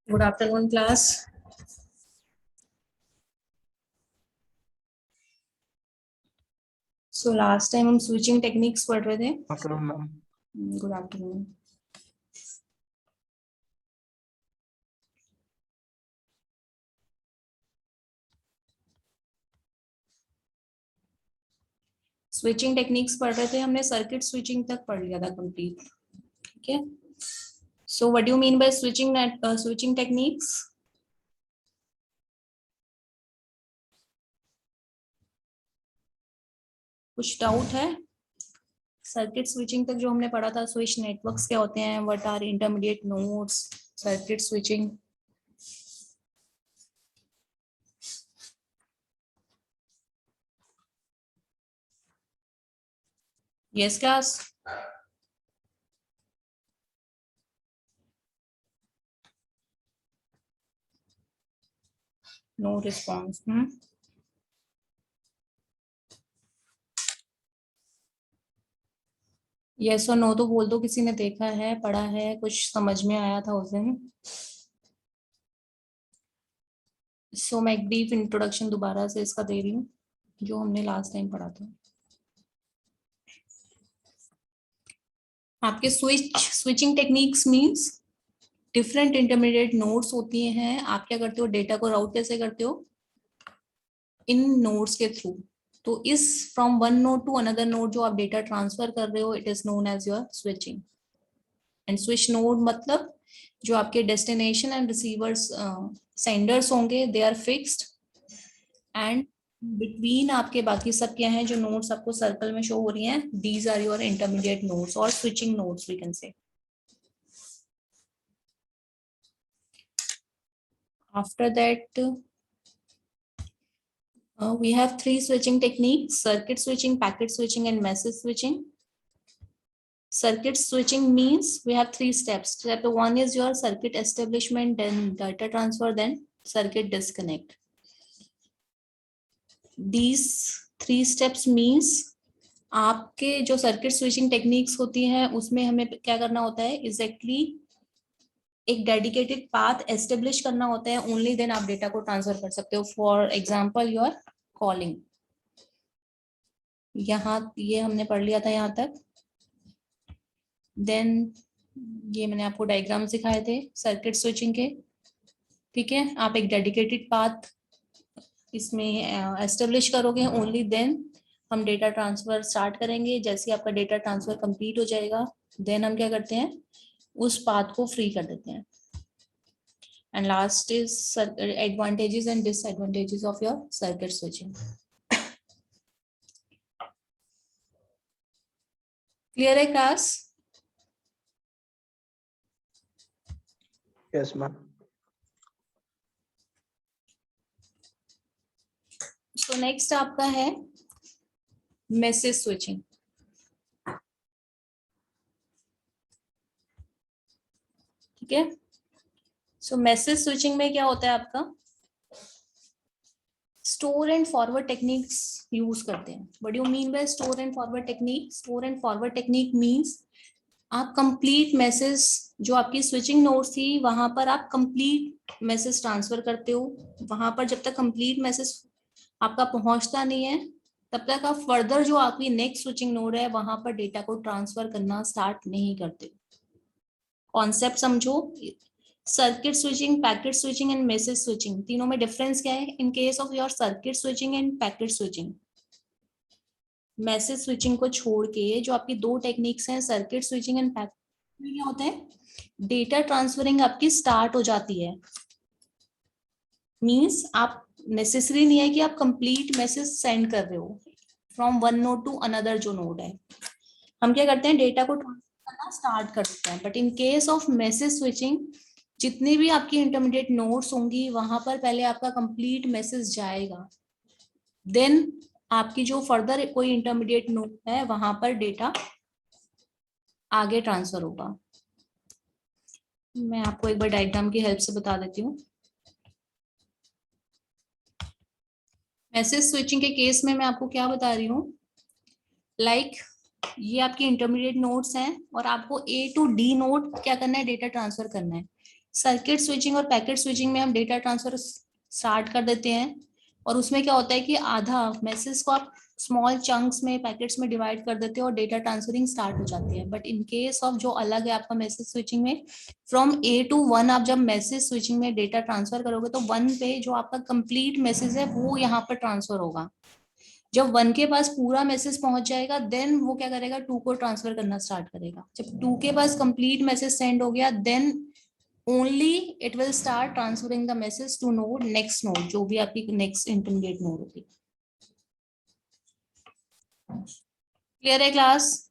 Good afternoon class. So last time हम switching techniques पढ़ रहे थे। Afternoon ma'am. Good afternoon. Switching techniques पढ़ रहे थे, हमने सर्किट स्विचिंग तक पढ़ लिया था कंप्लीट। ठीक है। So what do you mean bye switching techniques? कुछ डाउट है? सर्किट स्विचिंग तक जो हमने पढ़ा था, स्विच नेटवर्क्स क्या होते हैं, what are intermediate nodes, circuit switching. Yes class. No response. Yes और नो तो बोल दो, किसी ने देखा है, पढ़ा है, कुछ समझ में आया था उस दिन। सो मैं एक ब्रीफ इंट्रोडक्शन दोबारा से इसका दे रही हूँ, जो हमने लास्ट टाइम पढ़ा था। आपके switching techniques means different intermediate nodes होती हैं। आप क्या करते हो, डेटा को राउट कैसे करते हो? इन नोड्स के थ्रू। तो इस from one node to another node जो आप डेटा ट्रांसफर कर रहे हो, it is known as your switching. And switch node मतलब जो आपके डेस्टिनेशन एंड रिसीवर्स सेंडर्स होंगे, they are fixed, and between आपके बाकी सब क्या है, जो नोड्स आपको सर्कल में शो हो रही हैं, these are your intermediate nodes और switching nodes we can say. After that, we have three switching techniques: circuit switching, packet switching, and message switching. Circuit switching means we have three steps. Step one is your circuit establishment, then data transfer, then circuit disconnect. These three steps means आपके जो circuit switching techniques होती हैं उसमें हमें क्या करना होता है, एग्जैक्टली एक डेडिकेटेड पाथ एस्टेब्लिश करना होता है, ओनली देन आप डेटा को ट्रांसफर कर सकते हो। फॉर एग्जांपल योर कॉलिंग, यहाँ ये हमने पढ़ लिया था यहाँ तक। देन ये मैंने आपको डायग्राम सिखाए थे सर्किट स्विचिंग के। ठीक है, आप एक डेडिकेटेड पाथ इसमें एस्टेब्लिश करोगे, ओनली देन हम डेटा ट्रांसफर स्टार्ट करेंगे। जैसे आपका डेटा ट्रांसफर कंप्लीट हो जाएगा, देन हम क्या करते हैं, उस पाथ को फ्री कर देते हैं। And last is advantages and disadvantages of your circuit switching. Clear है क्लास? Yes ma'am. तो नेक्स्ट आपका है मैसेज स्विचिंग। ठीक है। सो मैसेज स्विचिंग में क्या होता है, आपका store and forward techniques use करते हैं। What do you mean bye store and forward technique? Store and forward technique means आप कंप्लीट मैसेज, जो आपकी स्विचिंग नोड थी वहां पर आप कंप्लीट मैसेज ट्रांसफर करते हो। वहां पर जब तक कंप्लीट मैसेज आपका पहुंचता नहीं है, तब तक आप फर्दर जो आपकी नेक्स्ट स्विचिंग नोड है वहां पर डेटा को ट्रांसफर करना स्टार्ट नहीं करते। कॉन्सेप्ट समझो। Circuit switching, packet switching and message switching, तीनों में डिफरेंस क्या है? In case of your circuit switching and packet switching, message switching को छोड़ के जो आपकी दो टेक्निक्स हैं, सर्किट स्विचिंग एंड पैकेट, क्या होता है, डेटा ट्रांसफरिंग आपकी स्टार्ट हो जाती है। मींस आप नेसेसरी नहीं है कि आप कंप्लीट मैसेज सेंड कर रहे हो from one node to another जो नोड है। हम क्या करते हैं, डेटा को ट्रांसफर करना स्टार्ट कर देते हैं। But in case of message switching, जितनी भी आपकी इंटरमीडिएट नोड्स होंगी वहां पर पहले आपका कंप्लीट मैसेज जाएगा, देन आपकी जो फर्दर कोई इंटरमीडिएट नोड है वहां पर डेटा आगे ट्रांसफर होगा। मैं आपको एक बार डायग्राम की हेल्प से बता देती हूँ। मैसेज स्विचिंग के केस में मैं आपको क्या बता रही हूँ, लाइक ये आपकी इंटरमीडिएट नोड्स हैं और आपको ए टू डी नोड क्या करना है, डेटा ट्रांसफर करना है। सर्किट स्विचिंग और पैकेट स्विचिंग में हम डेटा ट्रांसफर स्टार्ट कर देते हैं, और उसमें क्या होता है कि आधा मैसेज को आप स्मॉल चंक्स में, पैकेट्स में डिवाइड कर देते हो और डेटा ट्रांसफरिंग स्टार्ट हो जाती है। बट इन केस ऑफ जो अलग है आपका मैसेज स्विचिंग में, फ्रॉम A to 1 आप जब मैसेज स्विचिंग में डेटा ट्रांसफर करोगे तो 1 पे जो आपका कंप्लीट मैसेज है वो यहाँ पर ट्रांसफर होगा। जब 1 के पास पूरा मैसेज पहुंच जाएगा देन वो क्या करेगा, 2 को ट्रांसफर करना स्टार्ट करेगा। जब 2 के पास कंप्लीट मैसेज सेंड हो गया then only it will start transferring the message to node next node, जो भी आपकी नेक्स्ट इंटरमीडिएट नोड होगी। क्लियर है क्लास?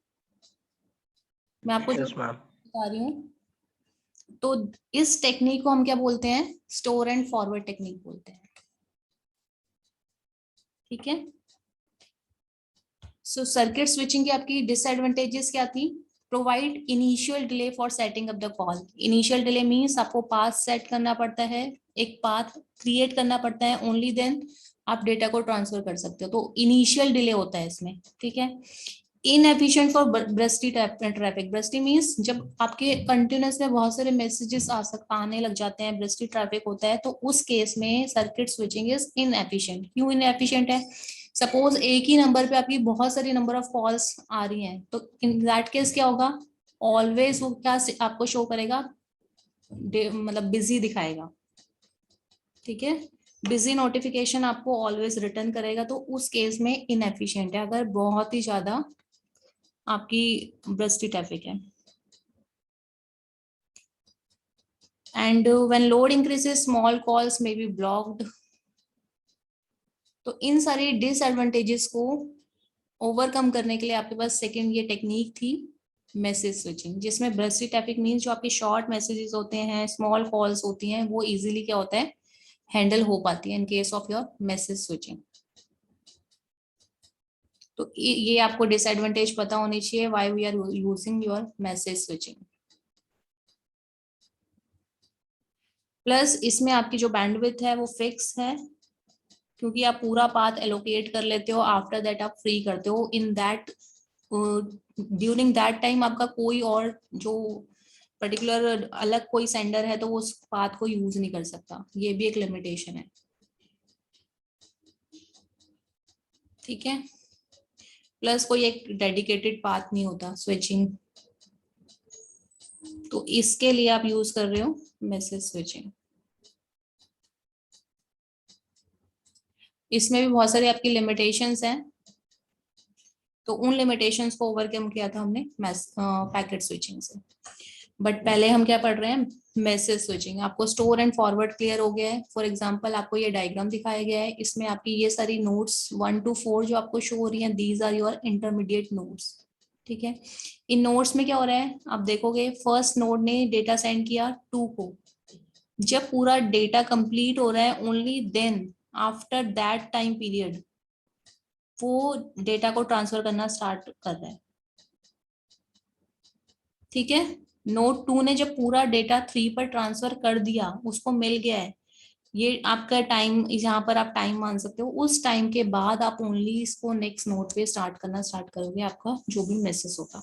मैं आपको बता रही हूँ। तो इस टेक्निक को हम क्या बोलते हैं, स्टोर एंड फॉरवर्ड टेक्निक बोलते हैं। ठीक है। सो सर्किट स्विचिंग की आपकी डिसएडवांटेजेस क्या थी? Provide initial delay for setting up the call. Initial delay means आपको पाथ सेट करना पड़ता है, एक पाथ क्रिएट करना पड़ता है, ओनली देन आप डेटा को ट्रांसफर कर सकते हो। तो इनिशियल डिले होता है इसमें। ठीक है। Inefficient for bursty traffic. Bursty means जब आपके कंटिन्यूस में बहुत सारे मैसेजेस आने लग जाते हैं, ब्रस्टी ट्रैफिक होता है, तो उस केस में सर्किट स्विचिंग इज इनएफिशिएंट। क्यों इनएफिशिएंट है? सपोज एक ही नंबर पे आपकी बहुत सारी नंबर ऑफ कॉल्स आ रही हैं, तो इन दैट केस क्या होगा, ऑलवेज वो क्या आपको शो करेगा, मतलब बिजी दिखाएगा। ठीक है। बिजी नोटिफिकेशन आपको ऑलवेज रिटर्न करेगा, तो उस केस में इनएफिशिएंट है अगर बहुत ही ज्यादा आपकी ब्रस्टी ट्रैफिक है। And when load increases small calls may be blocked. तो इन सारी डिसएडवांटेजेस को ओवरकम करने के लिए आपके पास सेकंड ये टेक्निक थी, मैसेज स्विचिंग, जिसमें ब्रस्टी ट्रैफिक मीन्स जो आपके शॉर्ट मैसेजेस होते हैं, स्मॉल कॉल्स होती हैं, वो इजीली क्या होता है, हैंडल हो पाती है in case of your message switching. तो ये आपको डिसएडवांटेज पता होनी चाहिए, why we are using your message switching. Plus इसमें आपकी जो बैंडविड्थ है वो फिक्स है, क्योंकि आप पूरा पाथ एलोकेट कर लेते हो, आफ्टर दैट आप फ्री करते हो। In that during that time आपका कोई और जो पर्टिकुलर अलग कोई सेंडर है तो वो उस पाथ को यूज नहीं कर सकता, ये भी एक लिमिटेशन है। ठीक है। प्लस कोई एक डेडिकेटेड पाथ नहीं होता स्विचिंग, तो इसके लिए आप यूज कर रहे हो मैसेज स्विचिंग। इसमें भी बहुत सारी आपकी लिमिटेशंस हैं, तो उन लिमिटेशंस को ओवरकम किया था हमने पैकेट स्विचिंग से। बट पहले हम क्या पढ़ रहे हैं, मैसेज स्विचिंग। आपको स्टोर एंड फॉरवर्ड क्लियर हो गया है। फॉर एग्जांपल आपको ये डायग्राम दिखाया गया है, इसमें आपकी ये सारी नोड्स 1 to 4 जो आपको शो हो रही हैं, these are your intermediate nodes. ठीक है। इन नोड्स में क्या हो रहा है, आप देखोगे फर्स्ट नोड ने डेटा सेंड किया 2 को। जब पूरा डेटा कंप्लीट हो रहा है only then after that time period वो डेटा को ट्रांसफर करना स्टार्ट कर रहा है। ठीक है। नोड 2 ने जब पूरा डेटा 3 पर ट्रांसफर कर दिया, उसको मिल गया है, ये आपका टाइम, यहाँ पर आप टाइम मान सकते हो, उस टाइम के बाद आप ओनली इसको नेक्स्ट नोड पे स्टार्ट करना स्टार्ट करोगे आपका जो भी मैसेज होगा।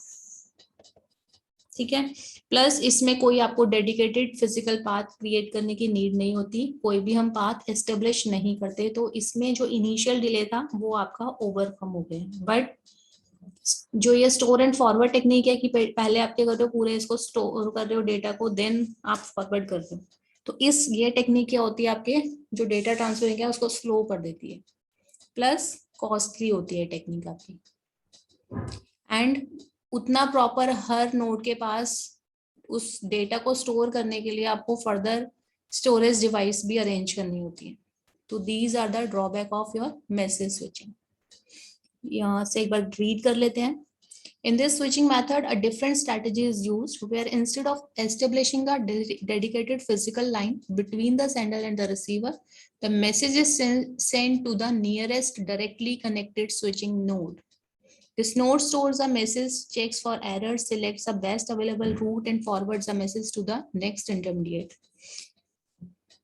ठीक है। प्लस इसमें कोई आपको डेडिकेटेड फिजिकल पाथ क्रिएट करने की नीड नहीं होती, कोई भी हम पाथ एस्टेब्लिश नहीं करते, तो इसमें जो इनिशियल डिले था वो आपका ओवरकम हो गया। बट जो ये स्टोर एंड फॉरवर्ड टेक्निक है कि पहले आप क्या कर रहे हो, पूरे इसको स्टोर कर रहे हो डेटा को, देन आप फॉरवर्ड कर रहे हो, तो इस ये टेक्निक क्या होती है, आपके जो डेटा ट्रांसफरिंग है उसको स्लो कर देती है, प्लस कॉस्टली होती है टेक्निक आपकी, एंड उतना प्रॉपर हर नोड के पास उस डेटा को स्टोर करने के लिए आपको फर्दर स्टोरेज डिवाइस भी अरेंज करनी होती है। तो these are the drawback of your message switching. यहाँ से एक बार रीड कर लेते हैं। In this switching method, a different strategy is used where instead of establishing a dedicated physical line between the sender and the receiver, the message is sent to the nearest directly connected switching node. This node stores a message, checks for errors, selects the best available route, and forwards the message to the next intermediate.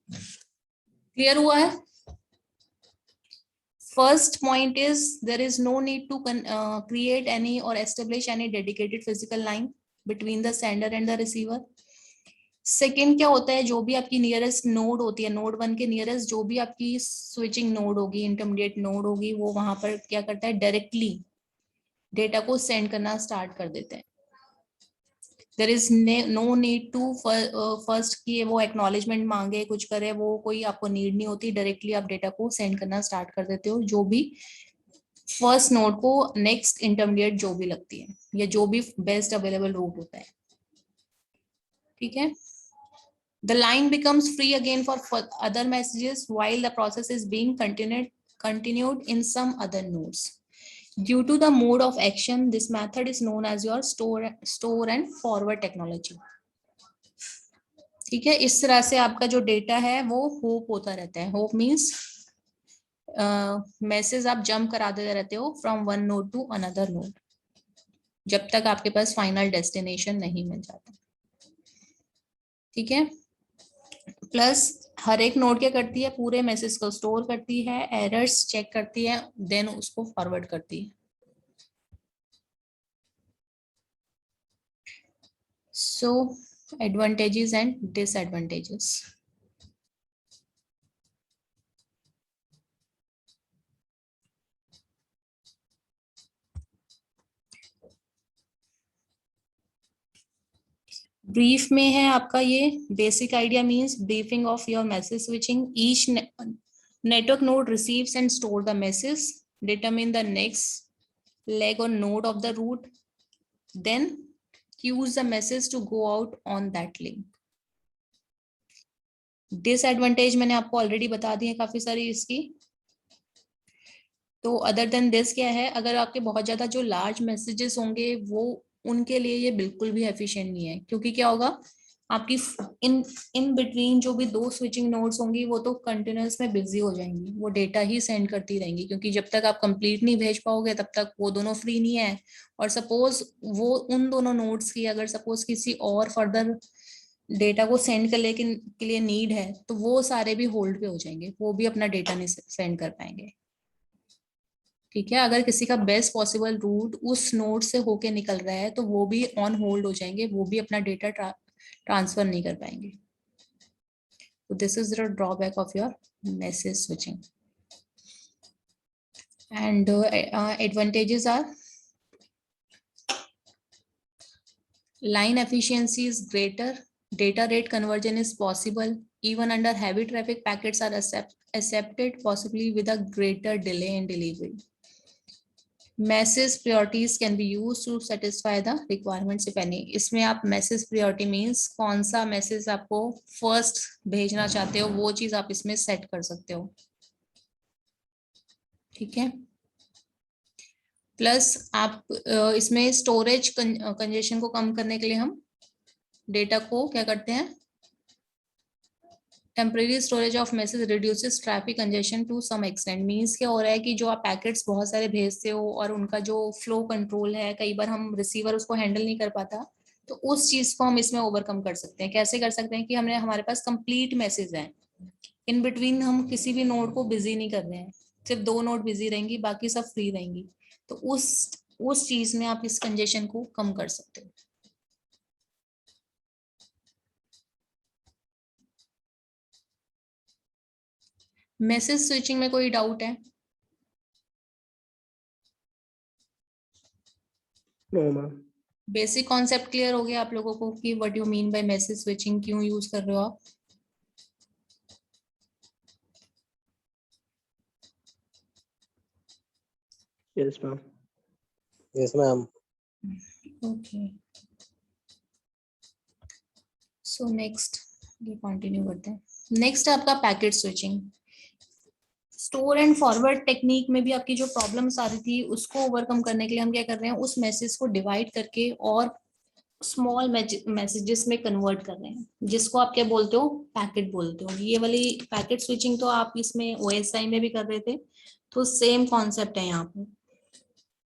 Clear हुआ है? First point is there is no need to create any or establish any dedicated physical line between the sender and the receiver. Second क्या होता है, जो भी आपकी nearest node होती है, नोड 1 के नियरेस्ट जो भी आपकी स्विचिंग नोड होगी, इंटरमीडिएट नोड होगी, वो वहां पर क्या करता है, डायरेक्टली डेटा को सेंड करना स्टार्ट कर देते हैं. There is no need to first कि वो एक्नॉलेजमेंट मांगे, कुछ करे, वो कोई आपको नीड नहीं होती. डायरेक्टली आप डेटा को सेंड करना स्टार्ट कर देते हो, जो भी फर्स्ट नोड को नेक्स्ट इंटरमीडिएट जो भी लगती है, या जो भी बेस्ट अवेलेबल रूट होता है. ठीक है. The line becomes free again for other messages while the process is being continued in some other nodes. Due to the mode of action, this method is known as your store and forward technology. ठीक है. इस तरह से आपका जो data है वो hope होता रहता है. होप मीन्स मैसेज आप जंप कराते रहते हो from one node to another node, जब तक आपके पास फाइनल डेस्टिनेशन नहीं मिल जाता. ठीक है. प्लस हर एक नोड क्या करती है, पूरे मैसेज को स्टोर करती है, एरर्स चेक करती है, देन उसको फॉरवर्ड करती है. सो एडवांटेजेस एंड डिसएडवांटेजेस. ब्रीफ में है आपका ये basic idea means briefing of your message switching. Each network node receives and store the message, determine the next leg or node of the route, then use the message to go out on that link. Disadvantage मैंने आपको already बता दी है काफी सारी इसकी. तो other than this क्या है, अगर आपके बहुत ज्यादा जो लार्ज मैसेजेस होंगे वो उनके लिए ये बिल्कुल भी एफिशिएंट नहीं है, क्योंकि क्या होगा, आपकी इन बिटवीन जो भी दो स्विचिंग नोड्स होंगी वो तो कंटिन्यूअस में बिजी हो जाएंगी, वो डेटा ही सेंड करती रहेंगी, क्योंकि जब तक आप कंप्लीट नहीं भेज पाओगे तब तक वो दोनों फ्री नहीं है. और सपोज वो उन दोनों नोड्स की अगर सपोज किसी और फर्दर डेटा को सेंड करने के लिए नीड है, तो वो सारे भी होल्ड पे हो जाएंगे, वो भी अपना डेटा नहीं सेंड कर पाएंगे. ठीक है. अगर किसी का बेस्ट पॉसिबल रूट उस नोड से होके निकल रहा है तो वो भी ऑन होल्ड हो जाएंगे, वो भी अपना डेटा ट्रांसफर नहीं कर पाएंगे. तो this is the drawback of your message switching. And advantages are line efficiency is greater, data rate conversion is possible, even under heavy traffic packets are accepted possibly with a greater delay in delivery. Message priorities can be used to satisfy the requirements if any. इसमें आप message priority means कौन सा message आपको first भेजना चाहते हो वो चीज आप इसमें सेट कर सकते हो. ठीक है. प्लस आप इसमें स्टोरेज कंजेशन को कम करने के लिए हम डेटा को क्या करते हैं, temporary storage of message reduces traffic congestion to some extent. Means क्या हो रहा है कि जो आप पैकेट्स बहुत सारे भेजते हो और उनका जो फ्लो कंट्रोल है, कई बार हम रिसीवर उसको हैंडल नहीं कर पाता, तो उस चीज को हम इसमें ओवरकम कर सकते हैं. कैसे कर सकते हैं कि हमने हमारे पास कंप्लीट मैसेज है, इन बिटवीन हम किसी भी नोड को बिजी नहीं कर रहे हैं, सिर्फ दो नोड बिजी रहेंगी, बाकी सब फ्री रहेंगी. तो उस चीज में आप इस कंजेशन को कम कर सकते हो. मैसेज स्विचिंग में कोई डाउट है? No ma'am. Basic concept clear हो गया आप लोगों को कि what you mean by message switching, क्यों यूज कर रहे हो आप? Yes ma'am. Yes ma'am. Okay. So next ये कंटिन्यू करते हैं. नेक्स्ट आपका packet switching. Store and forward technique में भी आपकी जो प्रॉब्लम्स आ रही थी उसको ओवरकम करने के लिए हम क्या कर रहे हैं, उस मैसेज को डिवाइड करके और स्मॉल मैसेजेस में कन्वर्ट कर रहे हैं, जिसको आप क्या बोलते हो, पैकेट बोलते हो. ये वाली पैकेट स्विचिंग तो आप इसमें OSI में भी कर रहे थे, तो सेम कॉन्सेप्ट है यहाँ पे.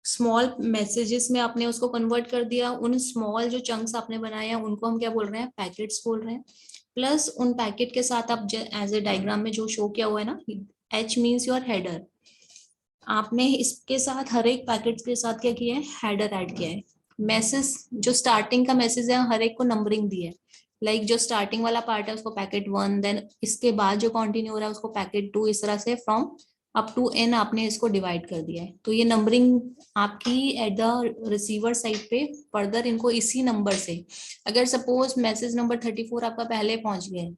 स्मॉल मैसेजेस में आपने उसको कन्वर्ट कर दिया, उन स्मॉल जो चंक्स आपने बनाए हैं उनको हम क्या बोल रहे हैं, पैकेट्स बोल रहे हैं. प्लस उन पैकेट के साथ आप एज ए डायग्राम में जो शो किया हुआ है ना, H मीन्स योर हेडर, आपने इसके साथ हर एक पैकेट के साथ क्या किया है, हेडर ऐड किया है. मैसेज जो स्टार्टिंग का मैसेज है हर एक को नंबरिंग दी है, लाइक जो स्टार्टिंग वाला पार्ट है उसको पैकेट 1, देन इसके बाद जो कंटिन्यू हो रहा है उसको पैकेट 2, इस तरह से फ्रॉम अप टू n आपने इसको डिवाइड कर दिया है। तो ये नंबरिंग आपकी एट द रिसीवर साइड पे फर्दर इनको इसी नंबर से, अगर सपोज मैसेज नंबर 34 आपका पहले पहुंच गया है,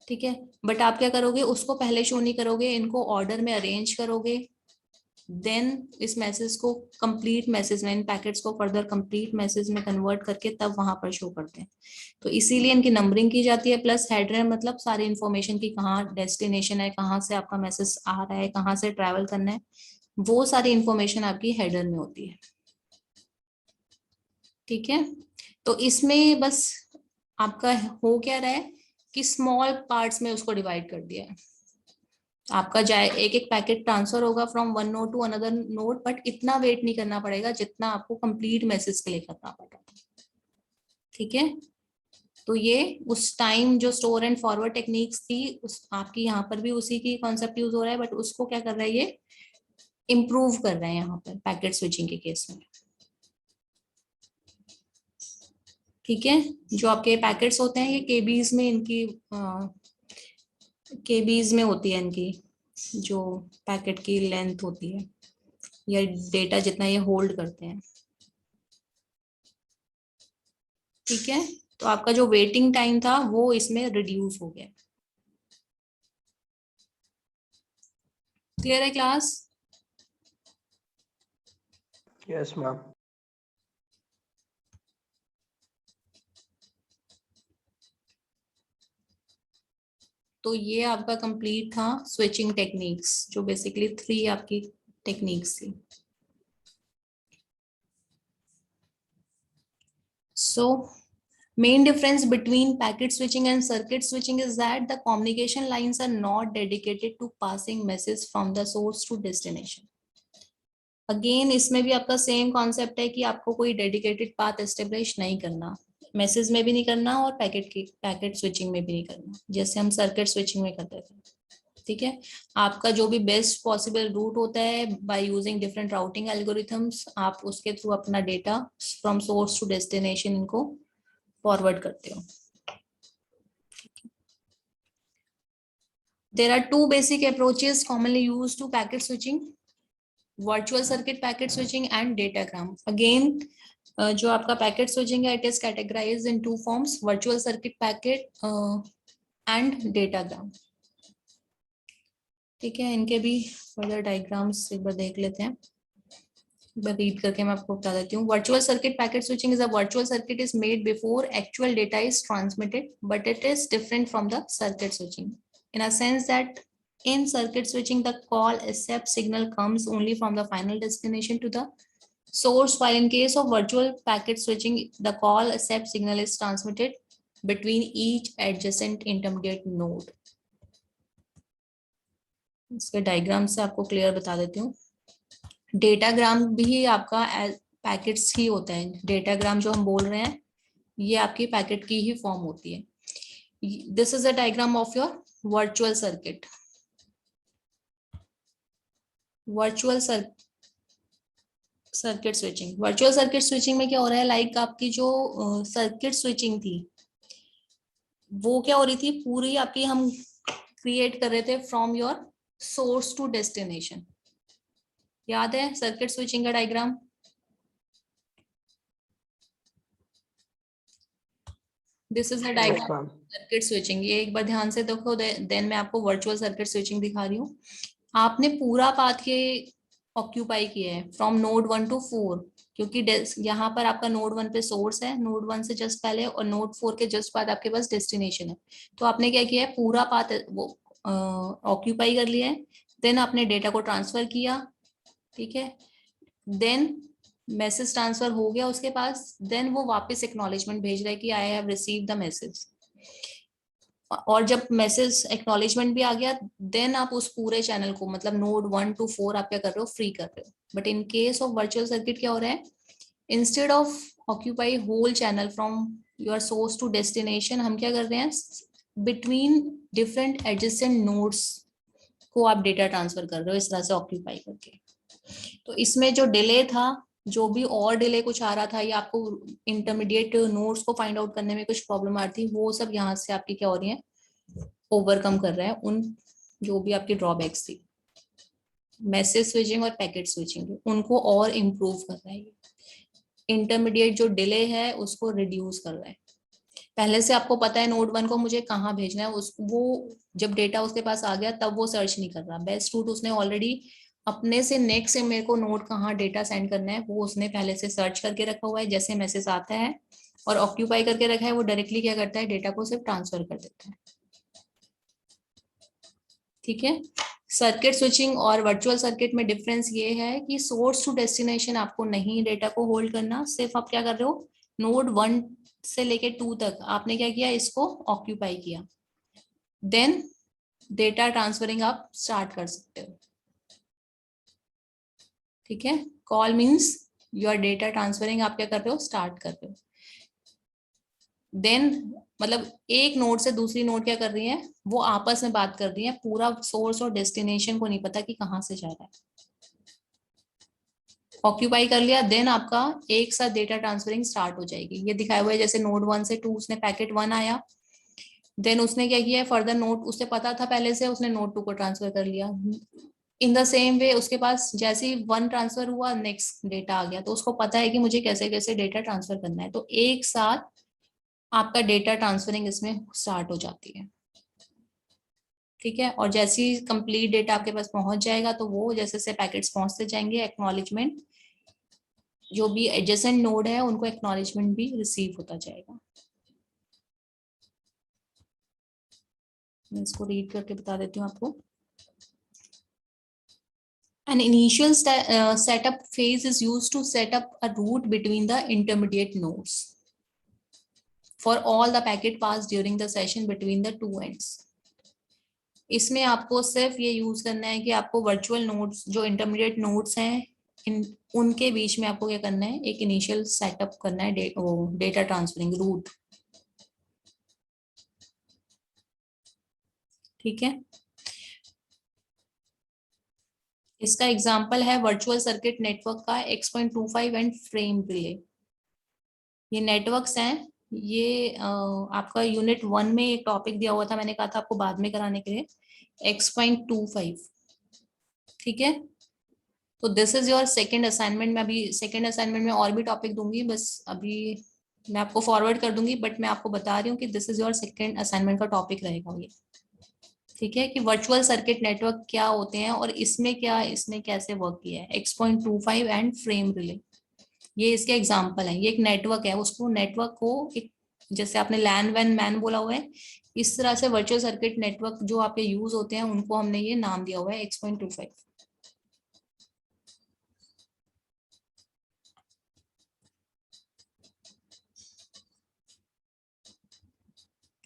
ठीक है, बट आप क्या करोगे, उसको पहले शो नहीं करोगे, इनको ऑर्डर में अरेंज करोगे, देन इस मैसेज को कंप्लीट मैसेज में, इन पैकेट्स को फर्दर कंप्लीट मैसेज में कन्वर्ट करके तब वहां पर शो करते हैं। तो इसीलिए इनकी नंबरिंग की जाती है। प्लस हेडर मतलब सारी इंफॉर्मेशन की, कहाँ डेस्टिनेशन है, कहाँ से आपका मैसेज आ रहा है, कहाँ से ट्रैवल करना है, वो सारी इंफॉर्मेशन आपकी हेडर में होती है। ठीक है, तो इसमें बस आपका हो क्या रहा है कि स्मॉल पार्ट्स में उसको डिवाइड कर दिया है। आपका जाए एक एक पैकेट ट्रांसफर होगा from one node to another node, but इतना वेट नहीं करना पड़ेगा जितना आपको कंप्लीट मैसेज के लिए करना पड़ेगा। ठीक है, तो ये उस टाइम जो स्टोर एंड फॉरवर्ड टेक्निक्स थी, उस आपकी यहाँ पर भी उसी की कॉन्सेप्ट यूज हो रहा है, बट उसको क्या कर रहा है, ये इम्प्रूव कर रहे हैं यहाँ पर पैकेट स्विचिंग के केस में। ठीक है, जो आपके पैकेट्स होते हैं ये केबीज में, इनकी केबीज में होती है इनकी जो पैकेट की लेंथ होती है, या डेटा जितना ये होल्ड करते हैं। ठीक है, तो आपका जो वेटिंग टाइम था वो इसमें रिड्यूस हो गया। क्लियर है क्लास? Yes, ma'am. तो ये आपका कंप्लीट था स्विचिंग टेक्निक्स, जो बेसिकली 3 आपकी टेक्निक्स थी। So main difference between packet switching and circuit switching is that the communication lines are not dedicated to passing message from the source to destination. Again इसमें भी आपका same concept है कि आपको कोई डेडिकेटेड पाथ एस्टेब्लिश नहीं करना, message में भी नहीं करना और पैकेट स्विचिंग में भी नहीं करना, जैसे हम सर्किट स्विचिंग में करते थे। ठीक है, आपका जो भी बेस्ट पॉसिबल रूट होता है by using different routing algorithms, आप उसके थ्रू अपना data from source to destination इनको फॉरवर्ड करते हो। There are two basic approaches commonly used to packet switching: virtual circuit packet switching and datagram. Again, जो आपका पैकेट स्विचिंग है, it is categorised in 2 forms, virtual circuit packet and datagram. ठीक है, इनके भी फर्दर डायग्राम्स एक बार देख लेते हैं, रीड करके मैं आपको बता देती हूँ। Virtual circuit packet switching is a virtual circuit is made before actual data is transmitted, but it is different from the circuit switching in a sense that in circuit switching the call accept signal comes only from the final destination to the source, while in case of virtual packet switching the call accept signal is transmitted between each adjacent intermediate node. इसके diagram से आपको clear बता देती हूँ। Datagram भी आपका packets ही होता है। डेटाग्राम जो हम बोल रहे हैं ये आपकी पैकेट की ही फॉर्म होती है। This is a diagram of your virtual circuit. Virtual circuit switching, virtual circuit switching में क्या हो रहा है, लाइक आपकी जो सर्किट स्विचिंग थी वो क्या हो रही थी, पूरी आपकी हम क्रिएट कर रहे थे from your source to destination. याद है सर्किट स्विचिंग का डायग्राम? This is a diagram circuit switching. ये एक बार ध्यान से देखो, देन मैं आपको वर्चुअल सर्किट स्विचिंग दिखा रही हूँ। आपने पूरा पाथ के ऑक्यूपाई किया है फ्रॉम नोड 1 to 4, क्योंकि यहाँ पर आपका नोड 1 पे सोर्स है, नोड 1 से जस्ट पहले, और नोड 4 के जस्ट बाद आपके पास डेस्टिनेशन है। तो आपने क्या किया है, पूरा पाथ वो ऑक्यूपाई कर लिया है। देन आपने डेटा को ट्रांसफर किया, ठीक है, देन मैसेज ट्रांसफर हो गया उसके पास, देन वो वापस एक्नॉलेजमेंट भेज रहा है कि I have receive the message. और जब मैसेज एक्नॉलेजमेंट भी आ गया, देन आप उस पूरे चैनल को, मतलब नोड 1 to 4 आप क्या कर रहे हो, फ्री कर रहे हो। But in case of virtual circuit क्या हो रहा है, instead of occupy whole channel from your source to destination, हम क्या कर रहे हैं, बिटवीन डिफरेंट एडजेसेंट नोड्स को आप डेटा ट्रांसफर कर रहे हो इस तरह से ऑक्यूपाई करके। तो इसमें जो डिले था जो भी और डिले कुछ आ रहा था या आपको इंटरमीडिएट नोट्स को फाइंड आउट करने में कुछ प्रॉब्लम आ रही थी, वो सब यहाँ से आपकी क्या हो रही है, ओवरकम कर रहा है उन जो भी आपकी ड्रॉबैक्स थी। मैसेज स्विचिंग और पैकेट स्विचिंग उनको और इम्प्रूव कर रहा है। इंटरमीडिएट जो डिले है उसको रिड्यूस कर रहा है। पहले से आपको पता है नोड 1 को मुझे कहाँ भेजना है, उस वो जब डेटा उसके पास आ गया तब वो सर्च नहीं कर रहा। बेस्ट रूट उसने ऑलरेडी अपने से नेक्स्ट से मेरे को नोड कहाँ डेटा सेंड करना है वो उसने पहले से सर्च करके रखा हुआ है। जैसे मैसेज आता है और ऑक्यूपाई करके रखा है, वो डायरेक्टली क्या करता है, डेटा को सिर्फ ट्रांसफर कर देता है। ठीक है। सर्किट स्विचिंग और वर्चुअल सर्किट में डिफरेंस ये है कि सोर्स टू डेस्टिनेशन आपको नहीं डेटा को होल्ड करना, सिर्फ आप क्या कर रहे हो, नोड 1 से लेके 2 तक आपने क्या किया, इसको ऑक्यूपाई किया, देन डेटा ट्रांसफरिंग आप स्टार्ट कर सकते हो। ठीक है। Call means you are data transferring, आप क्या कर रहे हो, स्टार्ट कर रहे हो। देन मतलब एक नोड से दूसरी नोड क्या कर रही है, वो आपस में बात कर रही है, पूरा सोर्स और डेस्टिनेशन को नहीं पता कि कहाँ से जा रहा है। ऑक्यूपाई कर लिया, देन आपका एक साथ डेटा ट्रांसफरिंग स्टार्ट हो जाएगी। ये दिखाया हुआ है जैसे नोड 1 से 2 उसने पैकेट 1 आया, देन उसने क्या किया, फर्दर नोड उसे पता था पहले से, उसने नोड 2 को ट्रांसफर कर लिया। इन द सेम वे उसके पास जैसे ही 1 ट्रांसफर हुआ नेक्स्ट डेटा आ गया, तो उसको पता है कि मुझे कैसे कैसे डेटा ट्रांसफर करना है, तो एक साथ आपका डेटा ट्रांसफरिंग इसमें स्टार्ट हो जाती है। ठीक है। और जैसे ही कंप्लीट डेटा आपके पास पहुंच जाएगा तो वो जैसे से पैकेट्स पहुंचते जाएंगे, एक्नॉलेजमेंट जो भी एडजेसेंट नोड है उनको एक्नॉलेजमेंट भी रिसीव होता जाएगा। मैं इसको रीड करके बता देती हूँ आपको। An initial setup phase is used to set up a route between the intermediate nodes for all the packet passed during the session between the two ends. इसमें आपको सिर्फ ये यूज करना है कि आपको वर्चुअल नोड्स जो इंटरमीडिएट नोड्स हैं उनके बीच में आपको क्या करना है, एक इनिशियल सेटअप करना है, डेटा ट्रांसफरिंग रूट। ठीक है। इसका एग्जांपल है वर्चुअल सर्किट नेटवर्क का X.25 एंड फ्रेम रिले। ये नेटवर्क्स हैं, ये आपका यूनिट 1 में एक टॉपिक दिया हुआ था, मैंने कहा था आपको बाद में कराने के लिए, X.25। ठीक है। तो this is your second assignment. मैं अभी सेकंड असाइनमेंट में और भी टॉपिक दूंगी, बस अभी मैं आपको फॉरवर्ड कर दूंगी, बट मैं आपको बता रही हूँ कि this is your second assignment का टॉपिक रहेगा ये। ठीक है, कि वर्चुअल सर्किट नेटवर्क क्या होते हैं और इसमें क्या, इसमें कैसे वर्क किया है। X.25 एंड फ्रेम रिले ये इसके एग्जाम्पल है। ये एक नेटवर्क है, उसको नेटवर्क को एक जैसे आपने लैन वैन मैन बोला हुआ है, इस तरह से वर्चुअल सर्किट नेटवर्क जो आपके यूज होते हैं उनको हमने ये नाम दिया हुआ है X.25।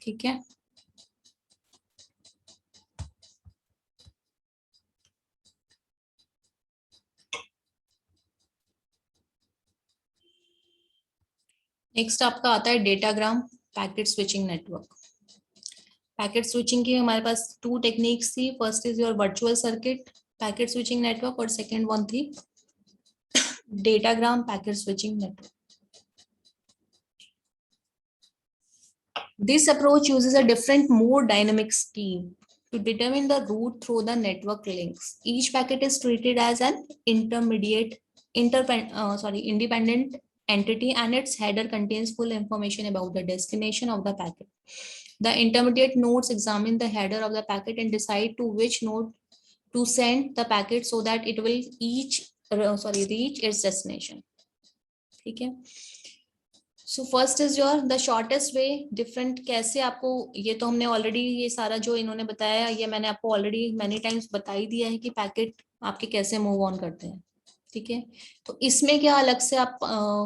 ठीक है। नेक्स्ट आपका आता है datagram packet switching network. Packet switching की हमारे पास 2 टेक्निक्स थी। First is your virtual circuit packet switching network और सेकेंड वन थी datagram packet switching network. This approach uses a different, more dynamic scheme to determine the route through the network links. Each packet is treated as an independent entity, and its header contains full information about the destination of the packet. The intermediate nodes examine the header of the packet and decide to which node to send the packet so that it will reach its destination. ठीक है। So first is your the shortest way. Different कैसे आपको, ये तो हमने already ये सारा जो इन्होंने बताया ये मैंने आपको ऑलरेडी मैनी टाइम्स बता ही दिया है कि पैकेट आपके कैसे मूव ऑन करते हैं। ठीक है। तो इसमें क्या अलग से आप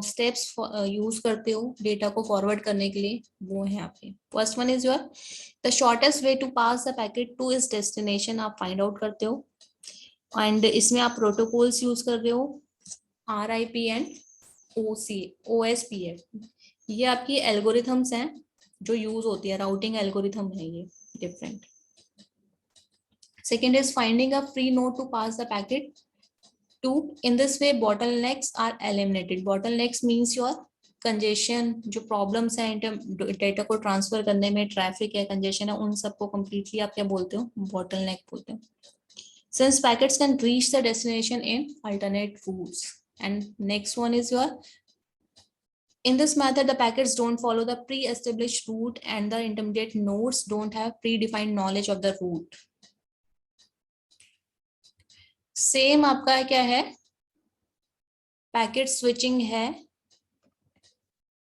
स्टेप्स यूज करते हो डेटा को फॉरवर्ड करने के लिए, वो है आपके। First one is your the shortest way to pass the packet to is destination, आप फाइंड आउट करते हो। एंड इसमें आप प्रोटोकॉल्स यूज कर रहे हो, RIP एंड OSPF। ये आपकी एल्गोरिथम्स हैं जो यूज होती है, राउटिंग एल्गोरिथम है ये different. Second is finding a free node to pass the packet. 2, in this way bottlenecks are eliminated. Bottlenecks means your congestion, जो प्रॉब्लम्स हैं डेटा को ट्रांसफर करने में, ट्रैफिक है, कंजेशन है, उन सबको कंप्लीटली आप क्या बोलते हो, बॉटलनेक बोलते हो. Since packets can reach the destination in alternate routes. And next one is your, in this method the packets don't follow the pre-established route and the intermediate nodes don't have predefined knowledge of the route. Same आपका क्या है, packet switching है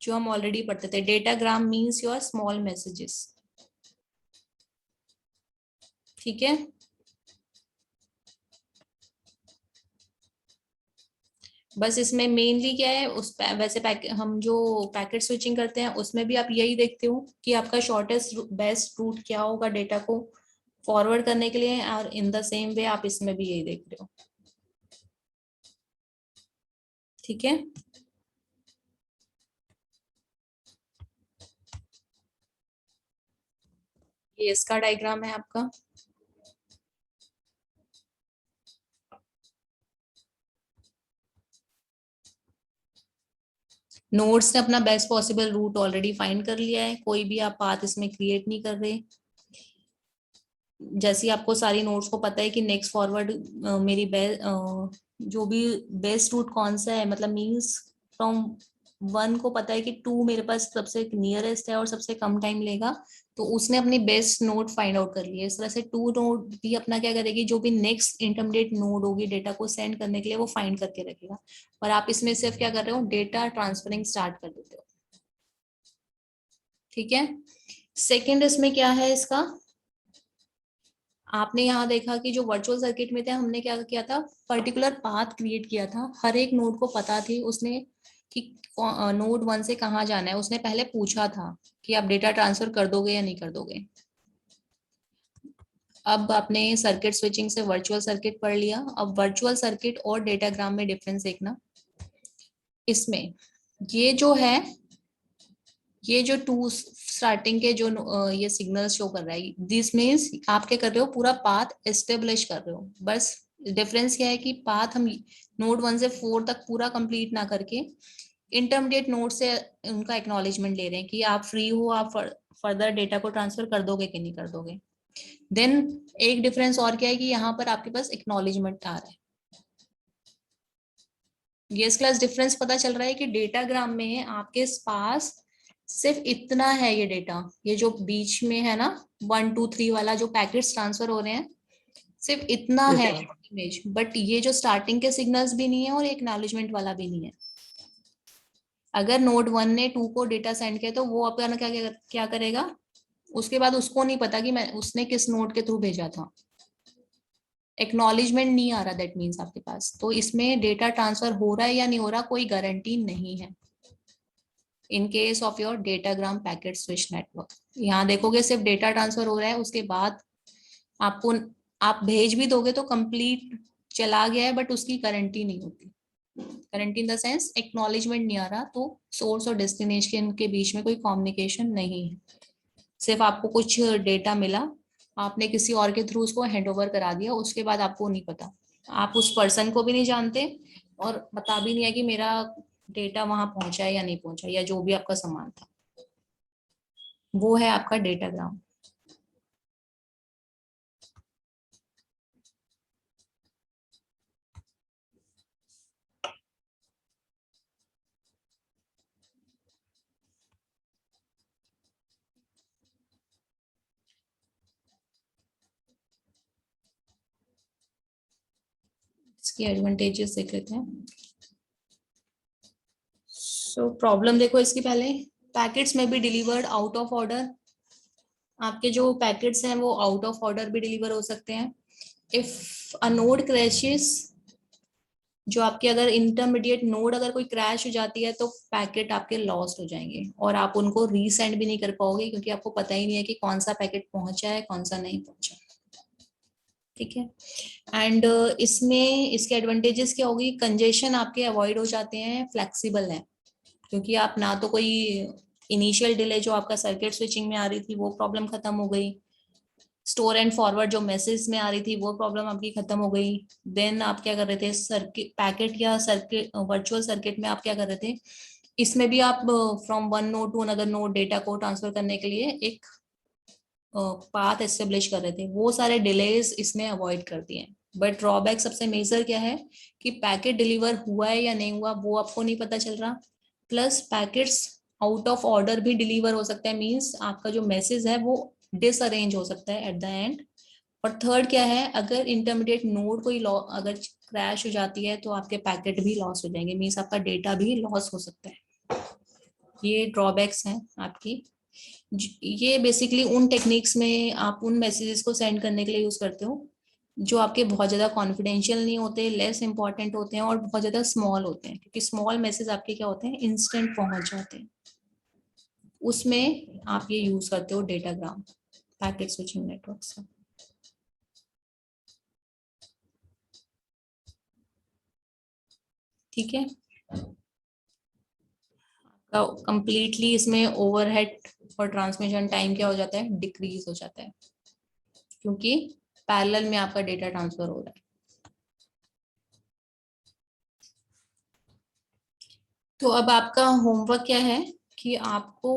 जो हम already पढ़ते थे. Datagram means your small messages. ठीक है, बस इसमें मेनली क्या है, उस वैसे हम जो पैकेट स्विचिंग करते हैं उसमें भी आप यही देखते हो कि आपका शॉर्टेस्ट बेस्ट रूट क्या होगा डेटा को फॉरवर्ड करने के लिए, और इन द सेम वे आप इसमें भी यही देख रहे हो. ठीक है, ये इसका डायग्राम है आपका. नोड्स ने अपना best possible route already find कर लिया है, कोई भी आप पाथ इसमें क्रिएट नहीं कर रहे. जैसे आपको सारी नोड्स को पता है कि नेक्स्ट फॉरवर्ड मेरी जो भी बेस्ट रूट कौन सा है, मतलब मींस फ्रॉम 1 को पता है कि 2 मेरे पास सबसे नियरेस्ट है और सबसे कम टाइम लेगा, तो उसने अपनी बेस्ट नोड फाइंड आउट कर ली है. इस तरह से 2 नोड भी अपना क्या करेगी, जो भी नेक्स्ट इंटरमीडिएट नोड होगी डेटा को सेंड करने के लिए वो फाइंड करके रखेगा, और आप इसमें सिर्फ क्या कर रहे हो, डेटा ट्रांसफरिंग स्टार्ट कर देते हो. ठीक है, सेकेंड इसमें क्या है इसका, आपने यहाँ देखा कि जो वर्चुअल सर्किट में थे हमने क्या किया था, पर्टिकुलर पाथ क्रिएट किया था. हर एक नोड को पता थी उसने कि नोड 1 से कहाँ जाना है. उसने पहले पूछा था कि आप डेटा ट्रांसफर कर दोगे या नहीं कर दोगे. अब आपने सर्किट स्विचिंग से वर्चुअल सर्किट पढ़ लिया. अब वर्चुअल सर्किट और डेटाग्राम में डिफरेंस देखना. इसमें ये जो है, ये जो 2 स्टार्टिंग के जो ये सिग्नल शो कर रहा है, दिस मीन्स आप क्या कर रहे हो, पूरा पाथ एस्टेब्लिश कर रहे हो. बस डिफरेंस क्या है कि पाथ हम नोड 1 से 4 तक पूरा कंप्लीट ना करके इंटरमीडिएट नोड से उनका एक्नॉलेजमेंट ले रहे हैं कि आप फ्री हो, आप फर्दर डेटा को ट्रांसफर कर दोगे कि नहीं कर दोगे. देन एक डिफरेंस और क्या है कि यहाँ पर आपके पास एक्नॉलेजमेंट आ रहा है. ये इस क्लास डिफरेंस पता चल रहा है कि डेटाग्राम में आपके पास सिर्फ इतना है, ये डेटा, ये जो बीच में है ना 1 2 3 वाला जो पैकेट्स ट्रांसफर हो रहे हैं, सिर्फ इतना है इमेज. बट ये जो स्टार्टिंग के सिग्नल्स भी नहीं है और एक्नॉलेजमेंट वाला भी नहीं है. अगर नोड 1 ने 2 को डेटा सेंड किया तो वो अपना क्या करेगा, उसके बाद उसको नहीं पता कि मैं उसने किस नोड के थ्रू भेजा था. एक्नॉलेजमेंट नहीं आ रहा, दैट मीन्स आपके पास. तो इसमें डेटा ट्रांसफर हो रहा है या नहीं हो रहा कोई गारंटी नहीं है in case of your datagram packet switch network. यहाँ देखोगे सिर्फ डेटा ट्रांसफर हो रहा है, उसके बाद आपको आप भेज भी दोगे तो कंप्लीट चला गया है, बट उसकी गारंटी नहीं होती. Guarantee in the sense acknowledgement नहीं आ रहा, तो सोर्स और डेस्टिनेशन के बीच में कोई कम्युनिकेशन नहीं है. सिर्फ आपको कुछ डेटा मिला, आपने किसी और के थ्रू उसको हैंड ओवर करा दिया, उसके बाद आपको नहीं पता, आप उस पर्सन को भी नहीं जानते और पता भी नहीं है कि मेरा डेटा वहां पहुंचा है या नहीं पहुंचा, या जो भी आपका सामान था. वो है आपका डेटाग्राम. इसकी एडवांटेजेस देख लेते हैं. सो प्रॉब्लम देखो इसकी पहले, पैकेट्स में भी डिलीवर्ड आउट ऑफ ऑर्डर. आपके जो पैकेट्स हैं वो आउट ऑफ ऑर्डर भी डिलीवर हो सकते हैं. इफ अ नोड क्रैशेस, जो आपके अगर इंटरमीडिएट नोड अगर कोई क्रैश हो जाती है तो पैकेट आपके लॉस्ट हो जाएंगे और आप उनको रीसेंड भी नहीं कर पाओगे, क्योंकि आपको पता ही नहीं है कि कौन सा पैकेट पहुंचा है कौन सा नहीं पहुंचा. ठीक है, एंड इसमें इसके एडवांटेजेस क्या होगी, कंजेशन आपके अवॉइड हो जाते हैं, फ्लेक्सिबल है, क्योंकि आप ना तो कोई इनिशियल डिले जो आपका सर्किट स्विचिंग में आ रही थी वो प्रॉब्लम खत्म हो गई. स्टोर एंड फॉरवर्ड जो मैसेज में आ रही थी वो प्रॉब्लम आपकी खत्म हो गई। देन आप क्या कर रहे थे, सर्किट पैकेट या सर्किट वर्चुअल सर्किट में आप क्या कर रहे थे, इसमें भी आप from one node to another node data को ट्रांसफर करने के लिए एक पाथ एस्टेब्लिश कर रहे थे, वो सारे डिलेज इसमें अवॉइड कर दिए हैं। बट ड्रॉबैक सबसे मेजर क्या है कि पैकेट डिलीवर हुआ है या नहीं हुआ वो आपको नहीं पता चल रहा, plus packets out of order भी डिलीवर हो सकता है, मींस आपका जो मैसेज है वो डिसअरेंज हो सकता है एट द एंड। और थर्ड क्या है, अगर इंटरमीडिएट नोड कोई अगर क्रैश हो जाती है तो आपके पैकेट भी लॉस हो जाएंगे, मींस आपका डेटा भी लॉस हो सकता है। ये ड्रॉबैक्स हैं आपकी। ये बेसिकली उन टेक्निक्स में आप उन मैसेजेस को सेंड करने के लिए यूज करते हो जो आपके बहुत ज्यादा कॉन्फिडेंशियल नहीं होते, लेस इंपॉर्टेंट होते हैं और बहुत ज्यादा स्मॉल होते हैं, क्योंकि स्मॉल मैसेज आपके क्या होते हैं, इंस्टेंट पहुंच जाते हैं। उसमें आप ये यूज करते हो डेटाग्राम पैकेट स्विचिंग नेटवर्क से। ठीक है, कंप्लीटली इसमें ओवरहेड और ट्रांसमिशन टाइम क्या हो जाता है, डिक्रीज हो जाता है, क्योंकि पैरेलल में आपका डेटा ट्रांसफर हो रहा है। तो अब आपका होमवर्क क्या है कि आपको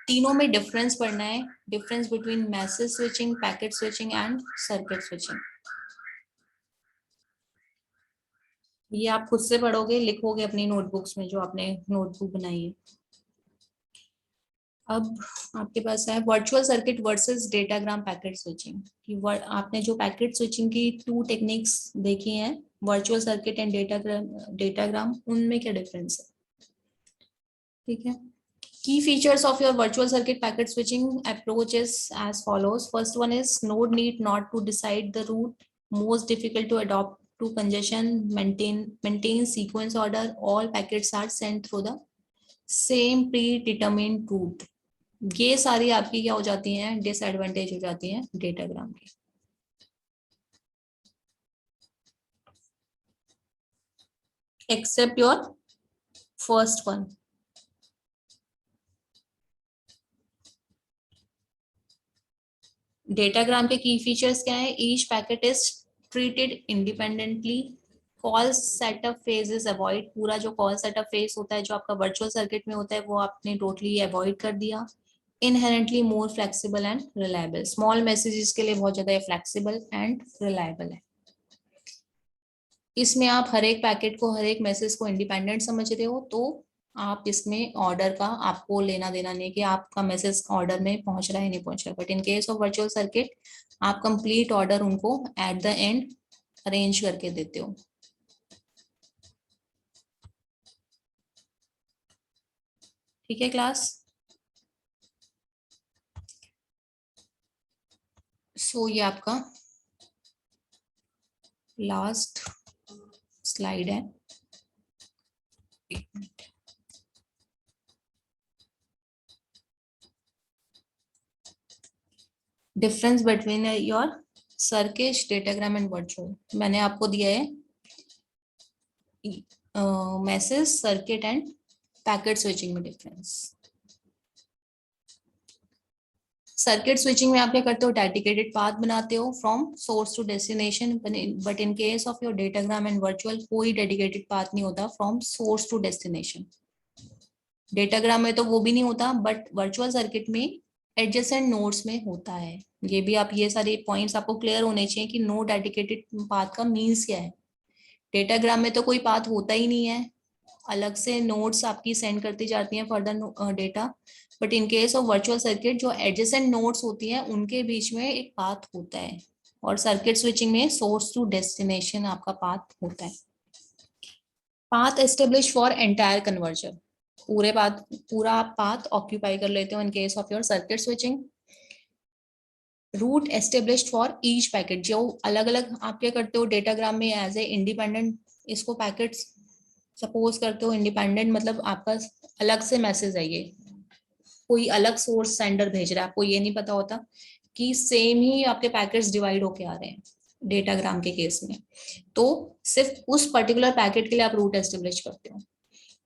तीनों में डिफरेंस पढ़ना है, difference between message switching, packet switching and circuit switching. ये आप खुद से पढ़ोगे, लिखोगे अपनी नोटबुक्स में जो आपने नोटबुक बनाई है। अब आपके पास है virtual circuit versus datagram packet switching. कि आपने जो पैकेट स्विचिंग की टू टेक्निक्स देखी हैं, वर्चुअल सर्किट एंड डेटाग्राम, उनमें क्या डिफरेंस है। ठीक है, key features of your virtual circuit packet switching approach is as follows. First one is node need not to decide the route, most difficult to adopt to congestion, maintain sequence order, all packets are sent through the same predetermined route. ये सारी आपकी क्या हो जाती हैं, disadvantage हो जाती हैं डेटाग्राम की। Except your first one. Datagram के की फीचर्स क्या है, each packet is treated independently, call setup phase is avoid. पूरा जो कॉल सेटअप फेज होता है जो आपका वर्चुअल सर्किट में होता है वो आपने टोटली अवॉइड कर दिया। Inherently more flexible and reliable, small messages के लिए बहुत ज्यादा फ्लेक्सिबल एंड रिलायबल है। इसमें आप हर एक पैकेट को, हर एक मैसेज को इंडिपेंडेंट समझ रहे हो, तो आप इसमें ऑर्डर का आपको लेना देना नहीं कि आपका मैसेज ऑर्डर में पहुंच रहा है नहीं पहुंच रहा। But in case of virtual circuit आप कंप्लीट ऑर्डर उनको एट द एंड अरेंज करके देते हो। ठीक है क्लास। सो ये आपका लास्ट स्लाइड है। Difference between your circuit, datagram and virtual, मैंने आपको दिया है message, circuit and packet switching में डिफरेंस। सर्किट स्विचिंग में आप क्या करते हो, डेडिकेटेड पाथ बनाते हो from source to destination, but in case of your datagram and virtual कोई डेडिकेटेड पाथ नहीं होता from source to destination. Datagram में तो वो भी नहीं होता, बट वर्चुअल सर्किट में एडजेसेंट नोड्स में होता है। ये भी आप, ये सारे पॉइंट्स आपको क्लियर होने चाहिए कि नो डेडिकेटेड पाथ का मीन्स क्या है। डेटाग्राम में तो कोई पाथ होता ही नहीं है, अलग से नोड्स आपकी सेंड करती जाती हैं further data. But in case of virtual circuit जो एडजेसेंट नोड्स होती हैं उनके बीच में एक पाथ होता है, और सर्किट स्विचिंग में सोर्स टू डेस्टिनेशन आपका पाथ होता है। Path establish for entire conversion, पूरा आप पाथ ऑक्यूपाई कर लेते हो in case of your circuit switching. Route established for each packet, जो अलग अलग आप क्या करते हो डेटाग्राम में एज ए इंडिपेंडेंट इसको पैकेट्स सपोज करते हो इंडिपेंडेंट, मतलब आपका अलग से मैसेज है, ये कोई अलग सोर्स सेंडर भेज रहा है, आपको ये नहीं पता होता कि सेम ही आपके पैकेट्स डिवाइड होके आ रहे हैं डेटाग्राम के केस में। तो सिर्फ उस पर्टिकुलर पैकेट के लिए आप रूट एस्टेब्लिश करते हो।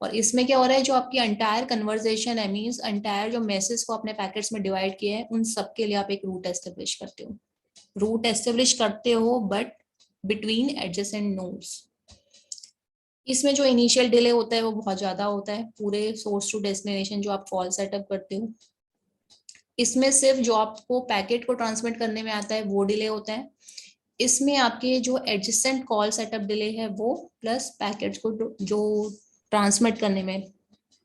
और इसमें क्या हो रहा है, जो आपकी अंटायर कन्वर्सेशन है, मींस अंटायर जो मैसेज को अपने पैकेट्स में डिवाइड किए हैं, उन सब के लिए आप एक रूट एस्टेब्लिश करते हो। रूट एस्टेब्लिश करते हो बट बिटवीन एडजेसेंट नोड्स। इसमें जो इनिशियल डिले होता है वो बहुत ज्यादा होता है, पूरे सोर्स टू डेस्टिनेशन जो आप कॉल सेटअप करते हो। इसमें सिर्फ जो आपको पैकेट को ट्रांसमिट करने में आता है वो डिले होता है। इसमें आपके जो एडजेसेंट कॉल सेटअप डिले है वो, प्लस पैकेट्स को जो ट्रांसमिट करने में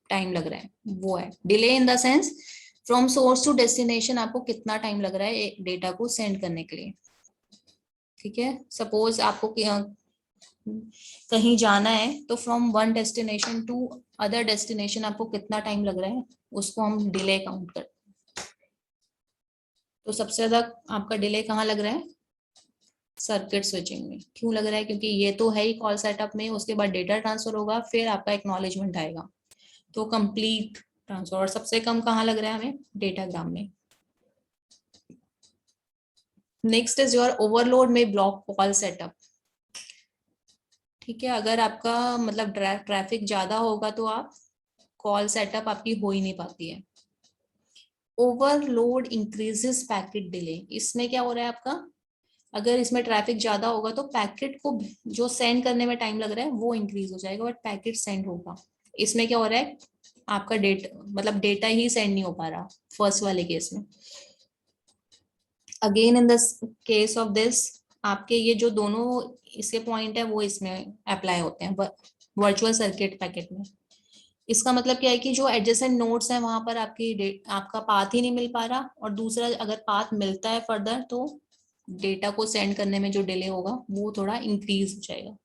टाइम लग रहा है वो है delay. In the sense from source to destination आपको कितना टाइम लग रहा है डेटा को सेंड करने के लिए। ठीक है, सपोज आपको कहीं जाना है तो from one destination to other destination आपको कितना टाइम लग रहा है, उसको हम डिले काउंट करते हैं। तो सबसे ज्यादा आपका डिले कहाँ लग रहा है, सर्किट स्विचिंग में। क्यों लग रहा है, क्योंकि ये तो है ही कॉल सेटअप में, उसके बाद डेटा ट्रांसफर होगा, फिर आपका एक्नॉलेजमेंट आएगा, तो कंप्लीट ट्रांसफर। और सबसे कम कहाँ लग रहा है हमें, डेटाग्राम में। नेक्स्ट इज योर ओवरलोड में ब्लॉक कॉल सेटअप। ठीक है, अगर आपका मतलब ट्रैफिक ज्यादा होगा तो आप कॉल सेटअप आपकी हो ही नहीं पाती है। Overload increases packet delay. इसमें क्या हो रहा है आपका, अगर इसमें ट्रैफिक ज्यादा होगा तो पैकेट को जो सेंड करने में टाइम लग रहा है वो इंक्रीज हो जाएगा, बट पैकेट सेंड होगा। इसमें क्या हो रहा है, आपका मतलब डेटा ही सेंड नहीं हो पा रहा फर्स्ट वाले केस में। Again in the case of this, आपके ये जो दोनों इसके पॉइंट है वो इसमें अप्लाई होते हैं वर्चुअल सर्किट पैकेट में। इसका मतलब क्या है कि जो एडजेसेंट नोड्स हैं वहां पर आपका पाथ ही नहीं मिल पा रहा, और दूसरा अगर पाथ मिलता है फर्दर तो डेटा को सेंड करने में जो डिले होगा वो थोड़ा इंक्रीज हो जाएगा।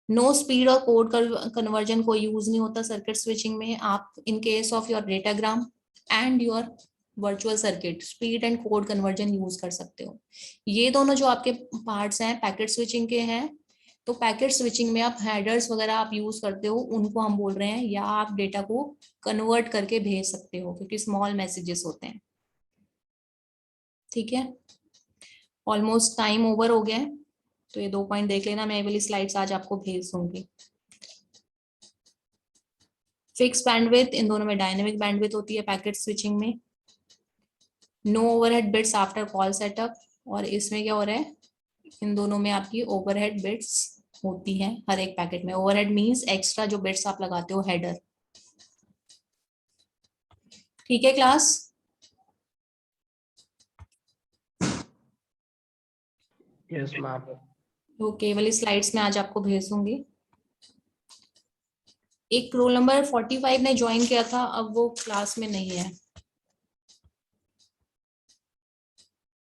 नो स्पीड और कोड कन्वर्जन को यूज नहीं होता सर्किट स्विचिंग में। आप इन case of your datagram and your virtual circuit speed and code conversion use कर सकते हो। ये दोनों जो आपके पार्ट्स हैं पैकेट स्विचिंग के हैं, तो पैकेट स्विचिंग में आप हेडर्स वगैरह आप यूज करते हो, उनको हम बोल रहे हैं, या आप डेटा को कन्वर्ट करके भेज सकते हो क्योंकि स्मॉल मैसेजेस होते हैं। ठीक है, ऑलमोस्ट टाइम ओवर हो गया है, तो ये 2 पॉइंट देख लेना, मैं ये वाली स्लाइड्स आज आपको भेज दूंगी। फिक्स बैंडविड्थ, इन दोनों में डायनेमिक बैंडविड्थ होती है पैकेट स्विचिंग में। No overhead bits after call setup, और इसमें क्या हो रहा है, इन दोनों में आपकी ओवरहेड बिट्स होती हैं हर एक पैकेट में। ओवरहेड मींस एक्स्ट्रा जो बिट्स आप लगाते हो, हेडर। ठीक है क्लास, Yes, ma'am. ओके, वाली स्लाइड्स में आज आपको भेज दूंगी। एक रोल नंबर 45 ने ज्वाइन किया था, अब वो क्लास में नहीं है।